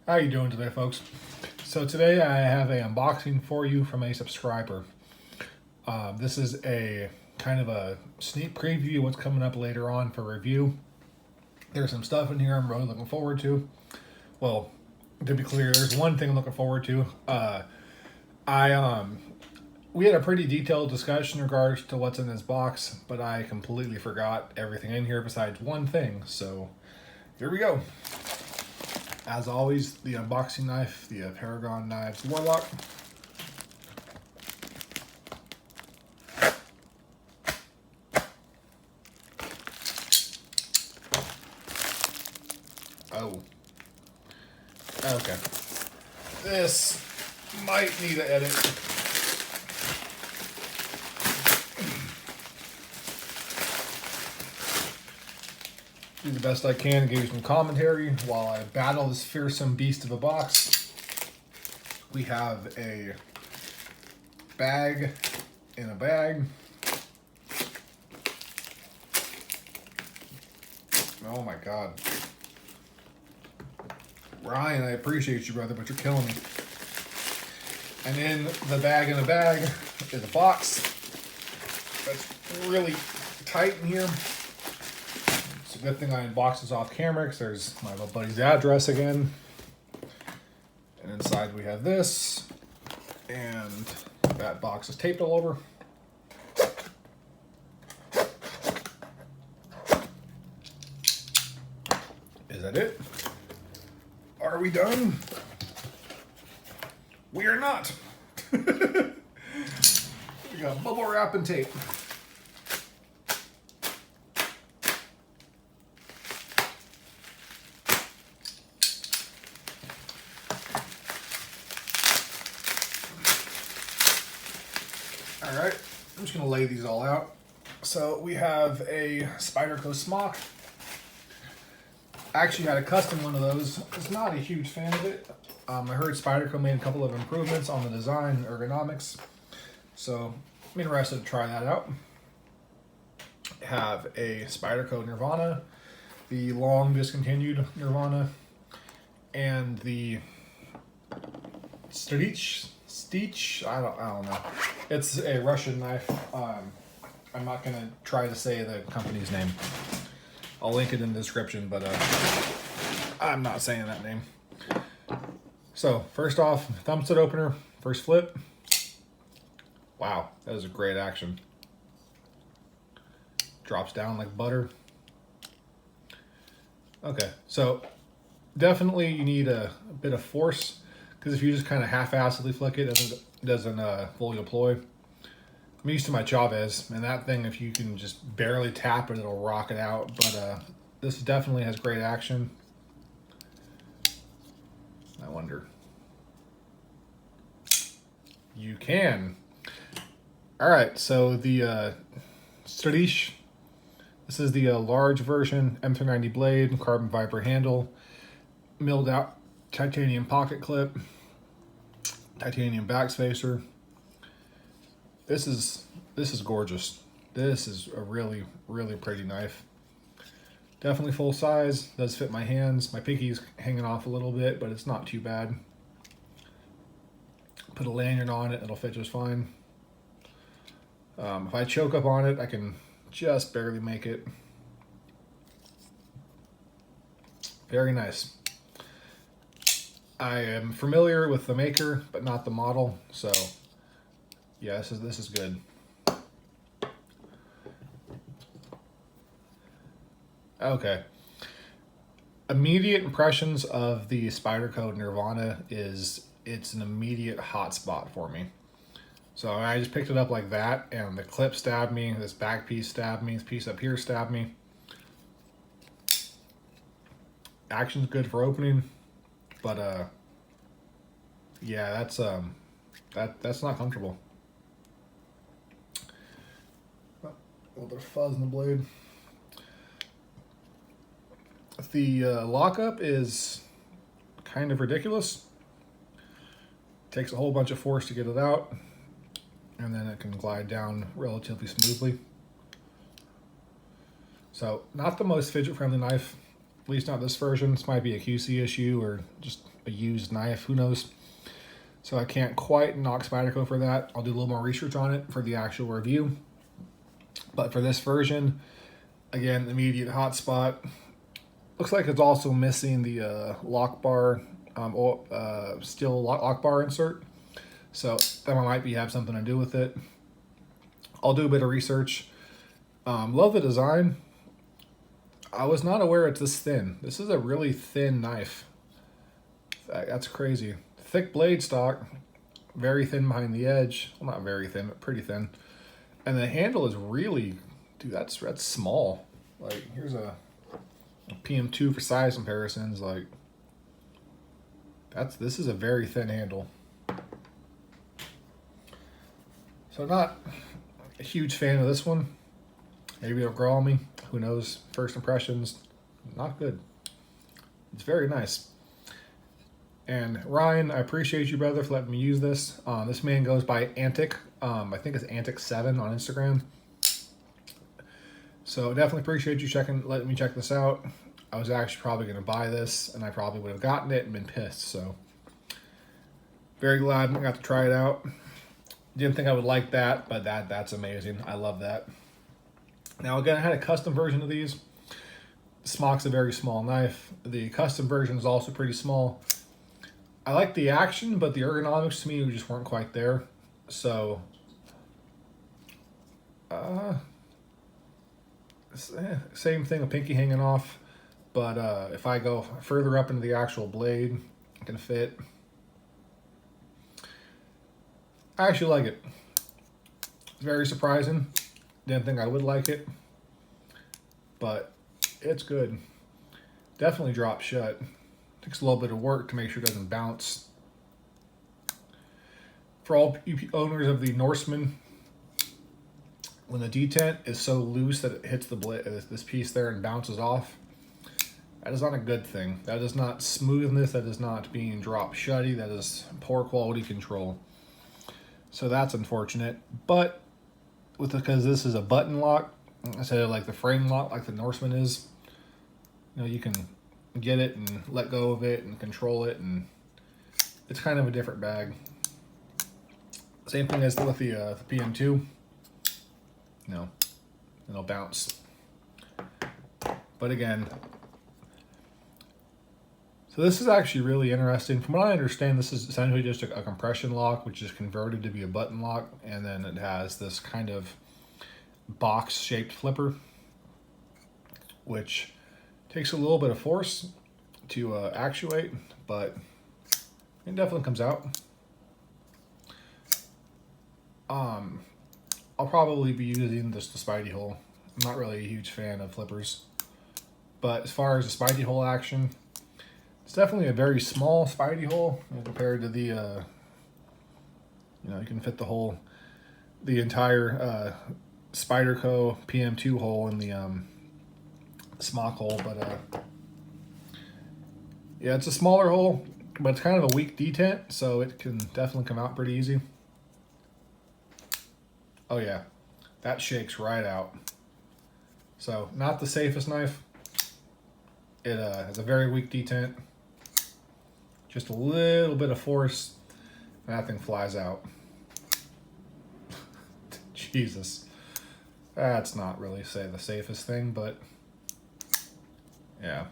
How you doing today, folks? So today I have a unboxing for you from a subscriber. This is a kind of a sneak preview of what's coming up later on for review. There's some stuff in here I'm really looking forward to. Well, to be clear, there's one thing I'm looking forward to. We had a pretty detailed discussion in regards to what's in this box, but I completely forgot everything in here besides one thing. So here we go. As always, the unboxing knife, the Paragon Knives Warlock. Oh. Okay. This might need an edit. Do the best I can to give you some commentary while I battle this fearsome beast of a box. We have a bag in a bag. Oh my God. Ryan, I appreciate you, brother, but you're killing me. And in the bag in a bag is a box that's really tight in here. It's a good thing I unboxed this off camera because there's my little buddy's address again. And inside we have this, and that box is taped all over. Is that it? Are we done? We are not. We got bubble wrap and tape. All right, I'm just gonna lay these all out. So we have a Spyderco smock. I actually had a custom one of those. I was not a huge fan of it. I heard Spyderco made a couple of improvements on the design, ergonomics. So I'm interested to try that out. Have a Spyderco Nirvana, the long discontinued Nirvana, and the strizh. I don't know. It's a Russian knife. I'm not gonna try to say the company's name. I'll link it in the description, but I'm not saying that name. So first off, thumb stud opener, first flip. Wow, that is a great action. Drops down like butter. Okay, so definitely you need a bit of force, because if you just kind of half-assedly flick it, it doesn't fully deploy. I'm used to my Chavez, and that thing, if you can just barely tap it, it'll rock it out. But this definitely has great action. I wonder. You can. All right, so the strizh. This is the large version, M390 blade, carbon fiber handle, milled out titanium pocket clip, titanium backspacer. This is gorgeous. This is a really, really pretty knife. Definitely full size, does fit my hands. My pinky's hanging off a little bit, but it's not too bad. Put a lanyard on it, it'll fit just fine. If I choke up on it, I can just barely make it. Very nice. I am familiar with the maker, but not the model, so yeah, this is good. Okay. Immediate impressions of the Spyderco Nirvana is it's an immediate hot spot for me. So I just picked it up like that, and the clip stabbed me, this back piece stabbed me, this piece up here stabbed me. Action's good for opening, but yeah, that's not comfortable. A little bit of fuzz in the blade. The lockup is kind of ridiculous. Takes a whole bunch of force to get it out, and then it can glide down relatively smoothly. So not the most fidget friendly knife, at least not this version. This might be a QC issue or just a used knife, who knows. So I can't quite knock Spyderco for that. I'll do a little more research on it for the actual review. But for this version, again, immediate hotspot. Looks like it's also missing the lock bar, steel lock bar insert. So that might have something to do with it. I'll do a bit of research. Love the design. I was not aware it's this thin. This is a really thin knife. That's crazy. Thick blade stock, very thin behind the edge. Well, not very thin, but pretty thin. And the handle is really, dude, that's small. Like, here's a PM2 for size comparisons. Like, this is a very thin handle. So not a huge fan of this one. Maybe it'll grow on me. Who knows? First impressions, not good. It's very nice. And Ryan, I appreciate you, brother, for letting me use this. This man goes by Antic. I think it's Antic7 on Instagram. So definitely appreciate you letting me check this out. I was actually probably going to buy this, and I probably would have gotten it and been pissed. So very glad I got to try it out. Didn't think I would like that, but that's amazing. I love that. Now again, I had a custom version of these. Smock's a very small knife. The custom version is also pretty small. I like the action, but the ergonomics to me just weren't quite there. So, same thing, a pinky hanging off. But if I go further up into the actual blade, it can fit. I actually like it. It's very surprising. Didn't think I would like it, but it's good. Definitely drops shut. Takes a little bit of work to make sure it doesn't bounce. For all owners of the Norseman, when the detent is so loose that it hits the blade, this piece there, and bounces off, that is not a good thing. That is not smoothness. That is not being drop shutty. That is poor quality control. So that's unfortunate. But because this is a button lock instead of like the frame lock like the Norseman is, you know, you can get it and let go of it and control it, and it's kind of a different bag. Same thing as with the PM2. You know, it'll bounce. But again, so this is actually really interesting. From what I understand, this is essentially just a compression lock, which is converted to be a button lock, and then it has this kind of box-shaped flipper, which takes a little bit of force to actuate, but it definitely comes out. I'll probably be using this the Spidey hole. I'm not really a huge fan of flippers, but as far as the Spidey hole action, it's definitely a very small Spidey hole compared to the, you know, you can fit the entire Spyderco PM2 hole in the smock hole, but yeah, it's a smaller hole, but it's kind of a weak detent, so it can definitely come out pretty easy. Oh yeah, that shakes right out. So not the safest knife. It has a very weak detent. Just a little bit of force, and that thing flies out. Jesus. That's not really, the safest thing, but yeah.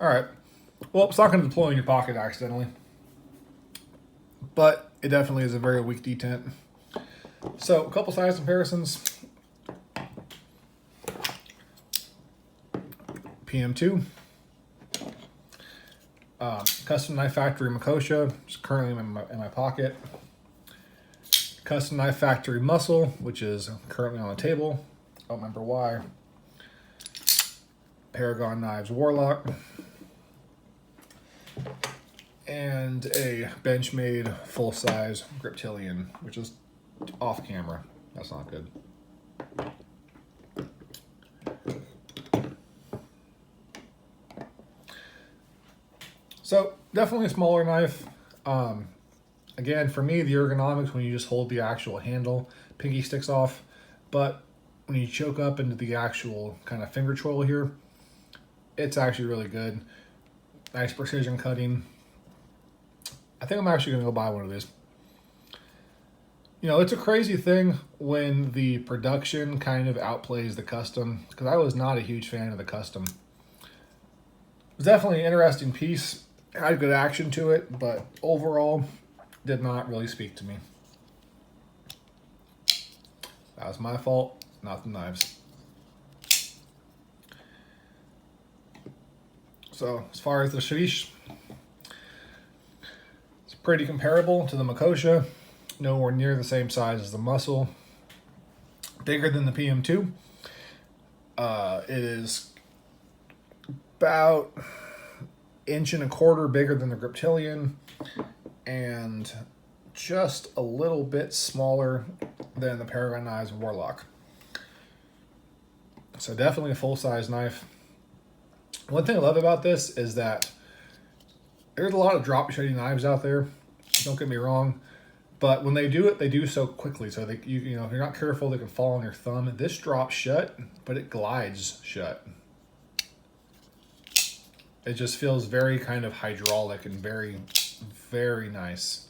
All right. Well, it's not going to deploy in your pocket accidentally, but it definitely is a very weak detent. So, a couple size comparisons. PM2. Custom Knife Factory Makosha, which is currently in my pocket. Custom Knife Factory Muscle, which is currently on the table. I don't remember why. Paragon Knives Warlock. And a Benchmade full-size Griptilian, which is off camera. That's not good. So, definitely a smaller knife. Again, for me, the ergonomics, when you just hold the actual handle, pinky sticks off. But when you choke up into the actual kind of finger troll here, it's actually really good. Nice precision cutting. I think I'm actually going to go buy one of these. You know, it's a crazy thing when the production kind of outplays the custom, because I was not a huge fan of the custom. It was definitely an interesting piece. It had good action to it, but overall did not really speak to me. That was my fault, not the knives. So as far as the strizh, it's pretty comparable to the Makosha. Nowhere near the same size as the muscle. Bigger than the PM2. It is about 1.25 inches bigger than the Griptilian, and just a little bit smaller than the Paragon Knives Warlock. So definitely a full-size knife. One thing I love about this is that there's a lot of drop shutting knives out there. Don't get me wrong. But when they do it, they do so quickly. So they, you know, if you're not careful, they can fall on your thumb. This drops shut, but it glides shut. It just feels very kind of hydraulic and very, very nice.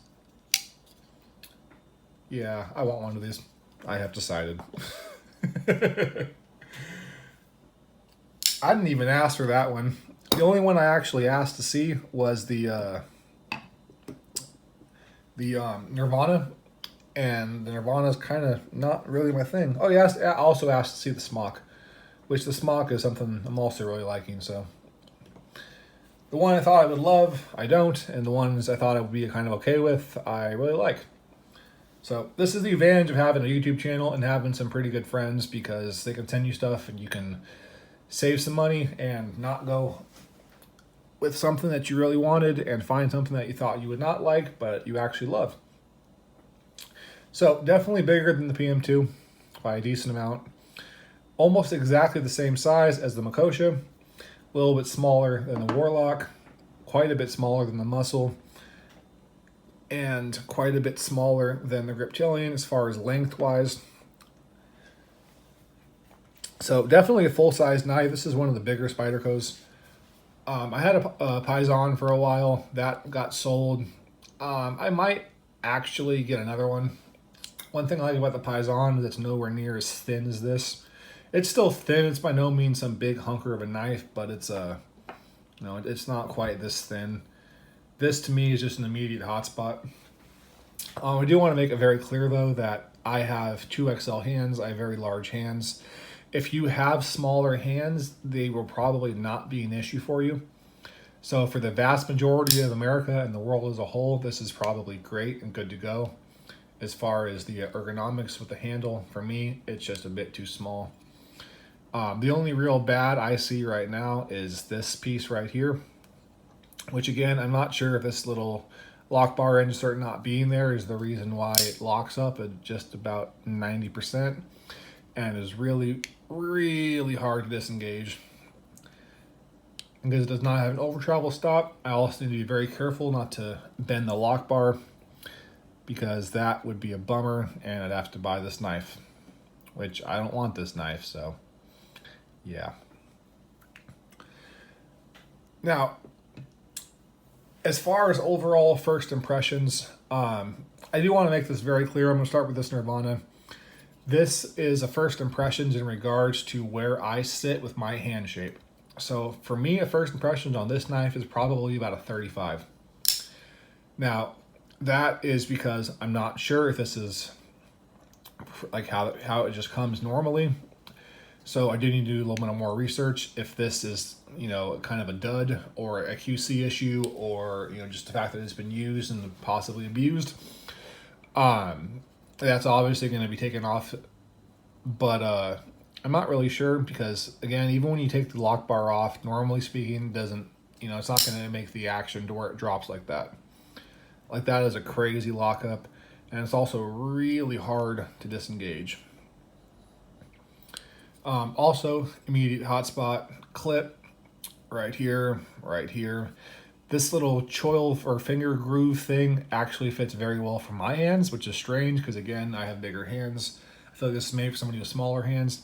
Yeah, I want one of these. I have decided. I didn't even ask for that one. The only one I actually asked to see was the Nirvana, and the Nirvana is kind of not really my thing. Oh yeah, I also asked to see the smock, which the smock is something I'm also really liking. So the one I thought I would love, I don't, and the ones I thought I would be kind of okay with, I really like. So this is the advantage of having a YouTube channel and having some pretty good friends, because they can send you stuff and you can save some money and not go with something that you really wanted and find something that you thought you would not like, but you actually love. So definitely bigger than the PM2 by a decent amount. Almost exactly the same size as the Makosha. A little bit smaller than the Warlock. Quite a bit smaller than the Muscle. And quite a bit smaller than the Griptilian as far as length-wise. So definitely a full-size knife. This is one of the bigger Spydercos. I had a Paisan for a while. That got sold. I might actually get another one. One thing I like about the Paisan is it's nowhere near as thin as this. It's still thin. It's by no means some big hunker of a knife, but it's no, it's not quite this thin. This to me is just an immediate hotspot. I do want to make it very clear though that I have 2XL hands. I have very large hands. If you have smaller hands, they will probably not be an issue for you. So for the vast majority of America and the world as a whole, this is probably great and good to go. As far as the ergonomics with the handle, for me, it's just a bit too small. The only real bad I see right now is this piece right here, which again, I'm not sure if this little lock bar insert not being there is the reason why it locks up at just about 90% and is really, really hard to disengage. Because it does not have an over travel stop, I also need to be very careful not to bend the lock bar, because that would be a bummer and I'd have to buy this knife, which I don't want this knife, so yeah. Now, as far as overall first impressions, I do want to make this very clear. I'm going to start with this Nirvana. This is a first impressions in regards to where I sit with my hand shape. So for me, a first impressions on this knife is probably about a 35. Now, that is because I'm not sure if this is like how it just comes normally. So I do need to do a little bit more research if this is, you know, kind of a dud or a QC issue, or, you know, just the fact that it's been used and possibly abused. That's obviously going to be taken off, but I'm not really sure, because again, even when you take the lock bar off, normally speaking, doesn't, you know, it's not going to make the action to where it drops like that. Like that is a crazy lockup, and it's also really hard to disengage. Also, immediate hotspot clip right here, right here. This little choil or finger groove thing actually fits very well for my hands, which is strange because again, I have bigger hands. I feel like this is made for somebody with smaller hands,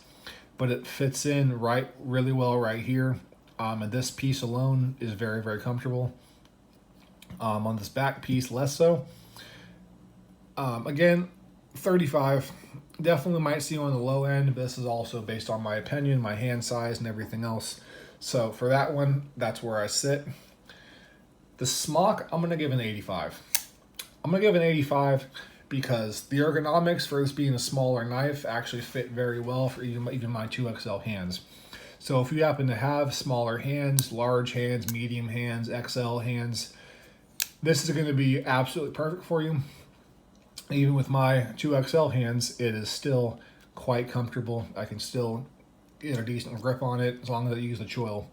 but it fits in really well right here. And this piece alone is very, very comfortable. On this back piece, less so. Again, 35. Definitely might see on the low end, but this is also based on my opinion, my hand size, and everything else. So for that one, that's where I sit. The smock, I'm going to give an 85. I'm going to give an 85 because the ergonomics for this being a smaller knife actually fit very well for even my 2XL hands. So if you happen to have smaller hands, large hands, medium hands, XL hands, this is going to be absolutely perfect for you. Even with my 2XL hands, it is still quite comfortable. I can still get a decent grip on it as long as I use the choil.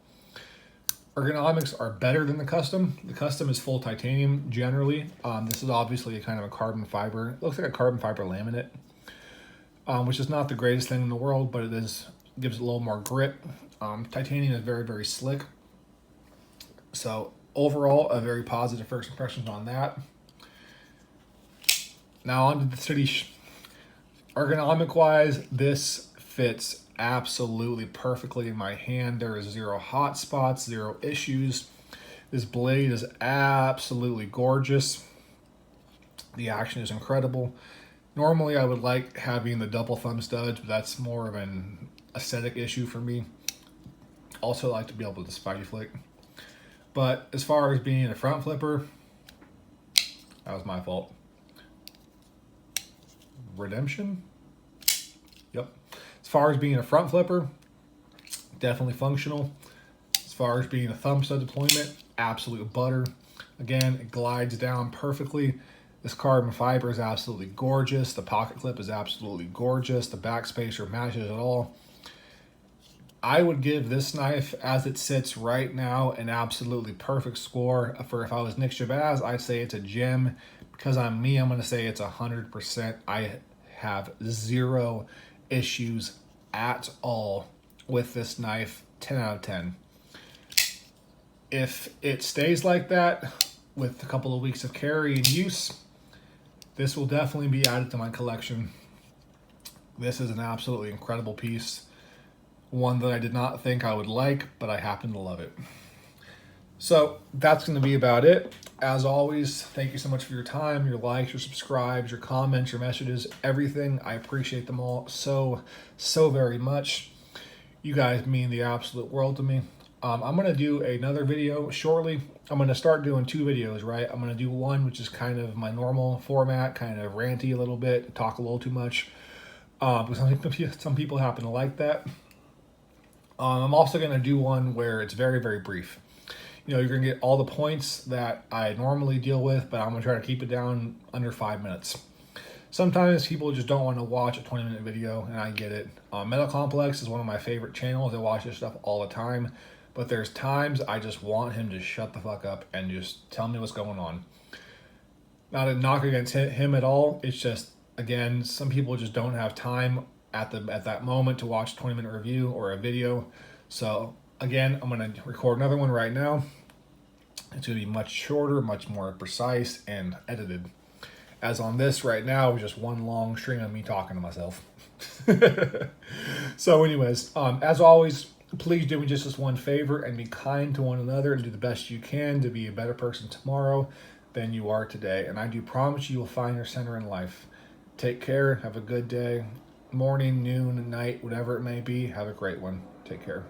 Ergonomics are better than the custom. The custom is full titanium generally. This is obviously a kind of a carbon fiber. It looks like a carbon fiber laminate, which is not the greatest thing in the world, but gives it a little more grip. Titanium is very, very slick. So overall, a very positive first impressions on that. Now on to the strizh. Ergonomic wise, this fits absolutely perfectly in my hand. There is zero hot spots, zero issues. This blade is absolutely gorgeous. The action is incredible. Normally I would like having the double thumb studs, but that's more of an aesthetic issue for me. Also like to be able to spidey flick. But as far as being a front flipper, that was my fault. Redemption? Yep. As far as being a front flipper, definitely functional. As far as being a thumb stud deployment, absolute butter. Again, it glides down perfectly. This carbon fiber is absolutely gorgeous. The pocket clip is absolutely gorgeous. The backspacer matches it all. I would give this knife, as it sits right now, an absolutely perfect score. For if I was Nick Shabazz, I'd say it's a gem. Because I'm me, I'm going to say it's 100%. I have zero issues at all with this knife. 10 out of 10. If it stays like that with a couple of weeks of carry and use, this will definitely be added to my collection. This is an absolutely incredible piece. One that I did not think I would like, but I happen to love it. So that's going to be about it. As always, thank you so much for your time, your likes, your subscribes, your comments, your messages, everything. I appreciate them all so very much. You guys mean the absolute world to me. I'm going to do another video shortly. I'm going to start doing 2 videos, right? I'm going to do one, which is kind of my normal format, kind of ranty a little bit, talk a little too much. Because some people happen to like that. I'm also going to do one where it's very, very brief. You know, you're going to get all the points that I normally deal with, but I'm going to try to keep it down under 5 minutes. Sometimes people just don't want to watch a 20-minute video, and I get it. Metal Complex is one of my favorite channels. I watch this stuff all the time, but there's times I just want him to shut the fuck up and just tell me what's going on. Not a knock against him at all. It's just, again, some people just don't have time at that moment to watch a 20-minute review or a video. So again, I'm going to record another one right now. It's going to be much shorter, much more precise and edited. As on this right now, it's just one long stream of me talking to myself. So anyways, as always, please do me just this one favor and be kind to one another and do the best you can to be a better person tomorrow than you are today. And I do promise you will find your center in life. Take care. Have a good day. Morning, noon, night, whatever it may be. Have a great one. Take care.